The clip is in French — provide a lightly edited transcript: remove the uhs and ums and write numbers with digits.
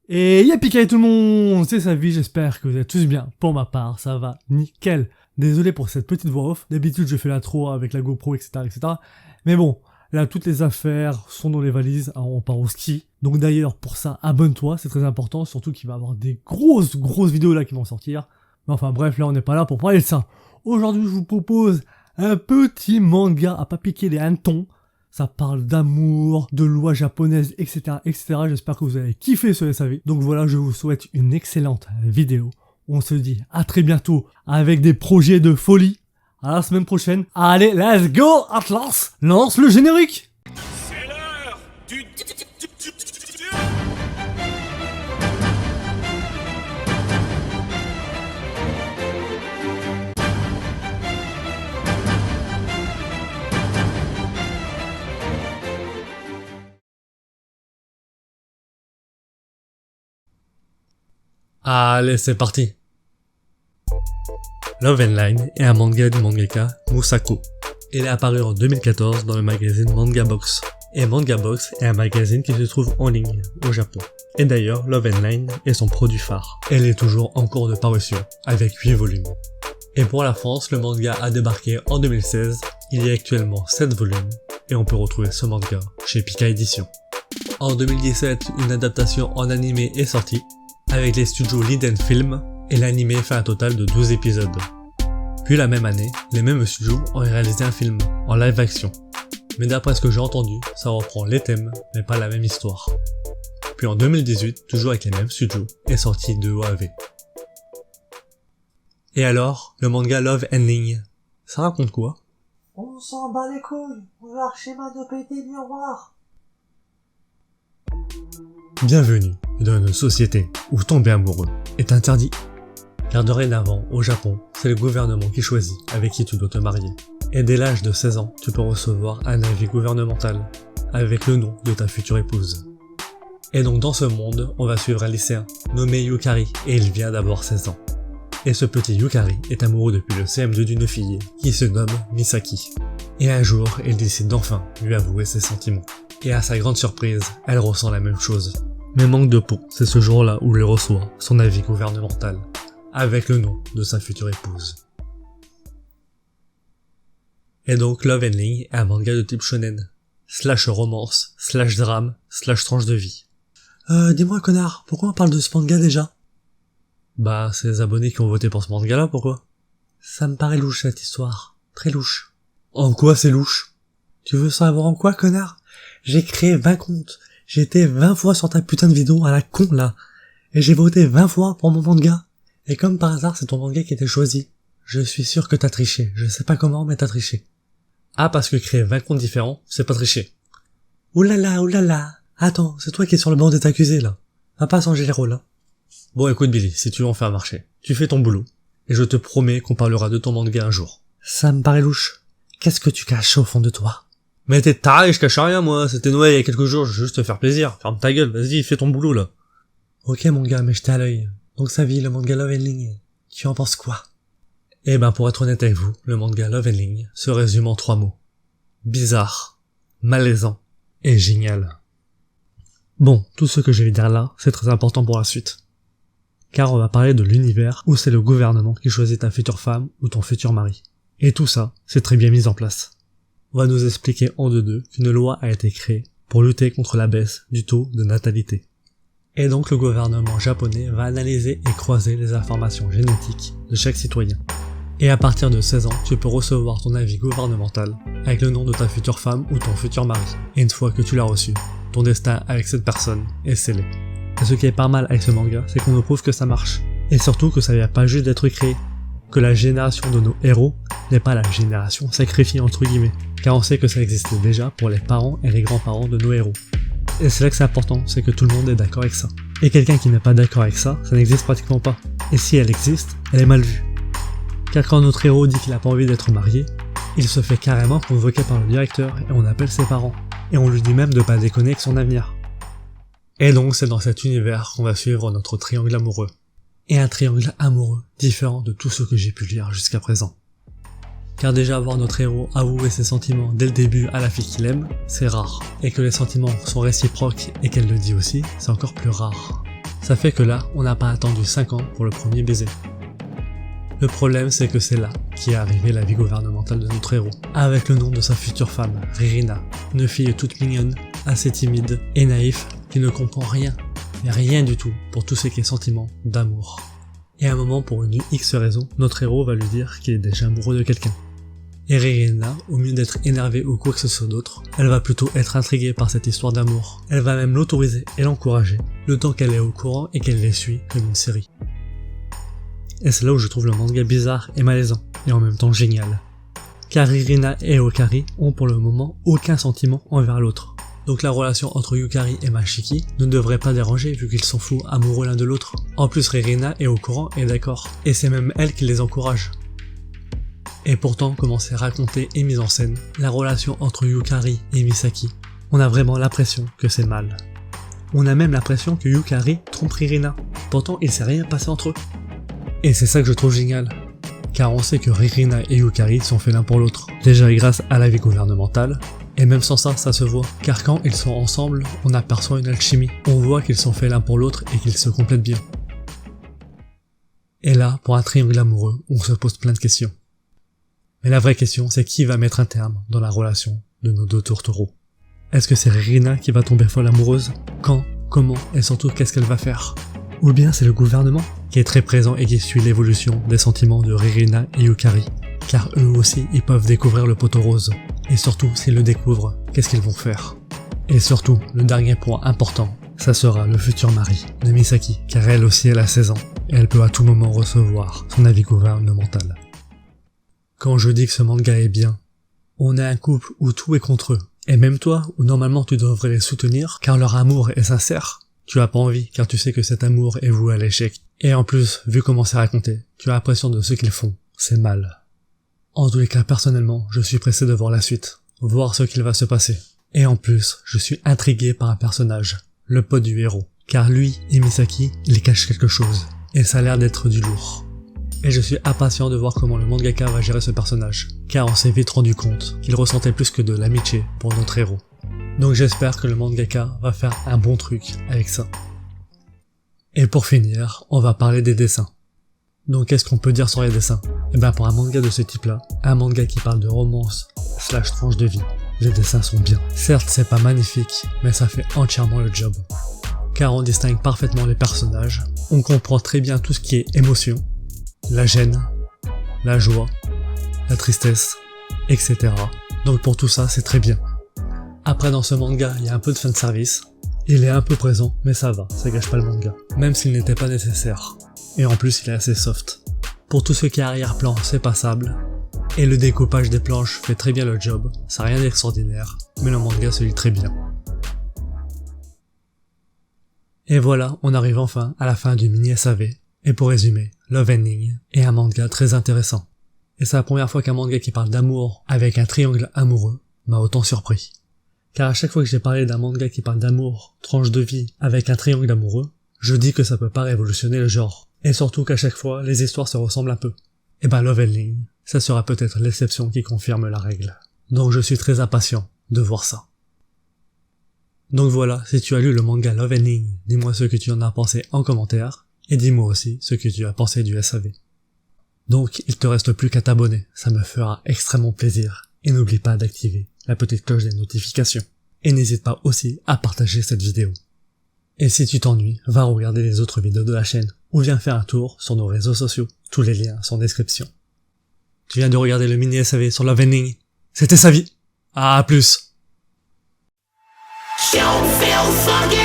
Et y'a Pikaï tout le monde, c'est Savy, j'espère que vous êtes tous bien. Pour ma part, ça va nickel. Désolé pour cette petite voix off, d'habitude je fais l'intro avec la GoPro, etc. Mais bon, là toutes les affaires sont dans les valises, hein, on part au ski. Donc d'ailleurs pour ça, abonne-toi, c'est très important, surtout qu'il va y avoir des grosses vidéos là qui vont sortir. Mais enfin bref, là on n'est pas là pour parler de ça. Aujourd'hui je vous propose un petit manga à pas piquer les hannetons. Ça parle d'amour, de lois japonaises, etc. J'espère que vous allez kiffer ce SAV. Donc voilà, je vous souhaite une excellente vidéo. On se dit à très bientôt avec des projets de folie. À la semaine prochaine. Allez, let's go Atlas, lance le générique. C'est l'heure du... Allez, c'est parti. Love & Line est un manga du mangaka Musako. Il est apparu en 2014 dans le magazine Manga Box. Et Manga Box est un magazine qui se trouve en ligne au Japon. Et d'ailleurs, Love & Line est son produit phare. Elle est toujours en cours de parution, avec 8 volumes. Et pour la France, le manga a débarqué en 2016. Il y a actuellement 7 volumes. Et on peut retrouver ce manga chez Pika Édition. En 2017, une adaptation en animé est sortie, avec les studios Liden Film, et l'animé fait un total de 12 épisodes. Puis la même année, les mêmes studios ont réalisé un film, en live action. Mais d'après ce que j'ai entendu, ça reprend les thèmes, mais pas la même histoire. Puis en 2018, toujours avec les mêmes studios, est sorti de OAV. Et alors, le manga Love & Line, ça raconte quoi? On s'en bat les couilles, on veut un schéma de pété miroir. Bienvenue dans une société où tomber amoureux est interdit. Car dorénavant, au Japon, c'est le gouvernement qui choisit avec qui tu dois te marier. Et dès l'âge de 16 ans, tu peux recevoir un avis gouvernemental avec le nom de ta future épouse. Et donc dans ce monde, on va suivre un lycéen nommé Yukari et il vient d'avoir 16 ans. Et ce petit Yukari est amoureux depuis le CM2 d'une fille qui se nomme Misaki. Et un jour, il décide d'enfin lui avouer ses sentiments. Et à sa grande surprise, elle ressent la même chose. Mais manque de peau, c'est ce jour-là où il reçoit son avis gouvernemental, avec le nom de sa future épouse. Et donc Love & Line est un manga de type shonen, slash romance, slash drame, slash tranche de vie. Dis-moi connard, pourquoi on parle de ce manga déjà? Bah, c'est les abonnés qui ont voté pour ce manga-là, pourquoi? Ça me paraît louche cette histoire, très louche. En quoi c'est louche? Tu veux savoir en quoi connard? J'ai créé 20 comptes. J'ai été 20 fois sur ta putain de vidéo à la con là. Et j'ai voté 20 fois pour mon manga. Et comme par hasard, c'est ton manga qui était choisi. Je suis sûr que t'as triché. Je sais pas comment, mais t'as triché. Ah, parce que créer 20 comptes différents, c'est pas tricher. Oulala. Attends, c'est toi qui es sur le banc des accusés là. Va pas changer les rôles, hein. Bon écoute Billy, si tu veux en faire marcher, tu fais ton boulot. Et je te promets qu'on parlera de ton manga un jour. Ça me paraît louche. Qu'est-ce que tu caches au fond de toi? Mais t'es taré, je cache rien moi, c'était Noël il y a quelques jours, je veux juste te faire plaisir. Ferme ta gueule, vas-y, fais ton boulot là. Ok mon gars, mais j'étais à l'œil. Donc Savy, le manga Love & Line, tu en penses quoi? Eh ben pour être honnête avec vous, le manga Love & Line se résume en 3 mots. Bizarre, malaisant et génial. Bon, tout ce que je vais dire là, c'est très important pour la suite. Car on va parler de l'univers où c'est le gouvernement qui choisit ta future femme ou ton futur mari. Et tout ça, c'est très bien mis en place. On va nous expliquer en deux qu'une loi a été créée pour lutter contre la baisse du taux de natalité. Et donc le gouvernement japonais va analyser et croiser les informations génétiques de chaque citoyen. Et à partir de 16 ans, tu peux recevoir ton avis gouvernemental avec le nom de ta future femme ou ton futur mari. Et une fois que tu l'as reçu, ton destin avec cette personne est scellé. Et ce qui est pas mal avec ce manga, c'est qu'on nous prouve que ça marche. Et surtout que ça vient pas juste d'être créé. Que la génération de nos héros n'est pas la génération sacrifiée entre guillemets, car on sait que ça existait déjà pour les parents et les grands-parents de nos héros. Et c'est là que c'est important, c'est que tout le monde est d'accord avec ça. Et quelqu'un qui n'est pas d'accord avec ça, ça n'existe pratiquement pas. Et si elle existe, elle est mal vue. Car quand notre héros dit qu'il a pas envie d'être marié, il se fait carrément convoquer par le directeur et on appelle ses parents. Et on lui dit même de pas déconner avec son avenir. Et donc c'est dans cet univers qu'on va suivre notre triangle amoureux. Et un triangle amoureux différent de tout ce que j'ai pu lire jusqu'à présent. Car déjà voir notre héros avouer ses sentiments dès le début à la fille qu'il aime, c'est rare. Et que les sentiments sont réciproques et qu'elle le dit aussi, c'est encore plus rare. Ça fait que là, on n'a pas attendu 5 ans pour le premier baiser. Le problème, c'est que c'est là qu'est arrivée la vie gouvernementale de notre héros, avec le nom de sa future femme, Ririna, une fille toute mignonne, assez timide et naïf, qui ne comprend rien, mais rien du tout pour tout ce qui est sentiment d'amour. Et à un moment, pour une X raison, notre héros va lui dire qu'il est déjà amoureux de quelqu'un. Et Ririna, au mieux d'être énervée ou quoi que ce soit d'autre, elle va plutôt être intriguée par cette histoire d'amour. Elle va même l'autoriser et l'encourager, le temps qu'elle est au courant et qu'elle les suit comme une série. Et c'est là où je trouve le manga bizarre et malaisant, et en même temps génial. Car Ririna et Okari ont pour le moment aucun sentiment envers l'autre. Donc la relation entre Yukari et Mashiki ne devrait pas déranger vu qu'ils sont fous amoureux l'un de l'autre. En plus Ririna est au courant et d'accord, et c'est même elle qui les encourage. Et pourtant, comment c'est raconté et mis en scène, la relation entre Yukari et Misaki, on a vraiment l'impression que c'est mal. On a même l'impression que Yukari trompe Ririna, pourtant il s'est rien passé entre eux. Et c'est ça que je trouve génial, car on sait que Ririna et Yukari sont faits l'un pour l'autre, déjà grâce à la vie gouvernementale, et même sans ça, ça se voit, car quand ils sont ensemble, on aperçoit une alchimie, on voit qu'ils sont faits l'un pour l'autre et qu'ils se complètent bien. Et là, pour un triangle amoureux, on se pose plein de questions. Mais la vraie question, c'est qui va mettre un terme dans la relation de nos deux tourtereaux. Est-ce que c'est Ririna qui va tomber folle amoureuse? Quand? Comment? Et surtout, qu'est-ce qu'elle va faire? Ou bien c'est le gouvernement qui est très présent et qui suit l'évolution des sentiments de Ririna et Yukari, car eux aussi ils peuvent découvrir le poteau rose. Et surtout, s'ils le découvrent, qu'est-ce qu'ils vont faire? Et surtout, le dernier point important, ça sera le futur mari de Misaki, car elle aussi elle a 16 ans, et elle peut à tout moment recevoir son avis gouvernemental. Quand je dis que ce manga est bien, on a un couple où tout est contre eux, et même toi, où normalement tu devrais les soutenir, car leur amour est sincère, tu as pas envie, car tu sais que cet amour est voué à l'échec. Et en plus, vu comment c'est raconté, tu as l'impression de ce qu'ils font, c'est mal. En tous les cas, personnellement, je suis pressé de voir la suite, voir ce qu'il va se passer. Et en plus, je suis intrigué par un personnage, le pote du héros, car lui et Misaki, ils cachent quelque chose, et ça a l'air d'être du lourd. Et je suis impatient de voir comment le mangaka va gérer ce personnage, car on s'est vite rendu compte qu'il ressentait plus que de l'amitié pour notre héros. Donc j'espère que le mangaka va faire un bon truc avec ça. Et pour finir, on va parler des dessins. Donc qu'est-ce qu'on peut dire sur les dessins? Et ben pour un manga de ce type-là, un manga qui parle de romance / tranche de vie, les dessins sont bien. Certes c'est pas magnifique, mais ça fait entièrement le job. Car on distingue parfaitement les personnages, on comprend très bien tout ce qui est émotion, la gêne, la joie, la tristesse, etc. Donc pour tout ça c'est très bien. Après dans ce manga, il y a un peu de fanservice. Il est un peu présent, mais ça va, ça gâche pas le manga. Même s'il n'était pas nécessaire. Et en plus, il est assez soft. Pour tout ce qui est arrière-plan, c'est passable. Et le découpage des planches fait très bien le job. Ça n'a rien d'extraordinaire, mais le manga se lit très bien. Et voilà, on arrive enfin à la fin du mini SAV. Et pour résumer, Love Ending est un manga très intéressant. Et c'est la première fois qu'un manga qui parle d'amour avec un triangle amoureux m'a autant surpris. Car à chaque fois que j'ai parlé d'un manga qui parle d'amour, tranche de vie, avec un triangle amoureux, je dis que ça peut pas révolutionner le genre. Et surtout qu'à chaque fois, les histoires se ressemblent un peu. Et ben Love Ending, ça sera peut-être l'exception qui confirme la règle. Donc je suis très impatient de voir ça. Donc voilà, si tu as lu le manga Love Ending, dis-moi ce que tu en as pensé en commentaire, et dis-moi aussi ce que tu as pensé du SAV. Donc il te reste plus qu'à t'abonner, ça me fera extrêmement plaisir. Et n'oublie pas d'activer la petite cloche des notifications. Et n'hésite pas aussi à partager cette vidéo. Et si tu t'ennuies, va regarder les autres vidéos de la chaîne, ou viens faire un tour sur nos réseaux sociaux. Tous les liens sont en description. Tu viens de regarder le mini SAV sur Love Ending. C'était sa vie. À plus. Don't feel fucking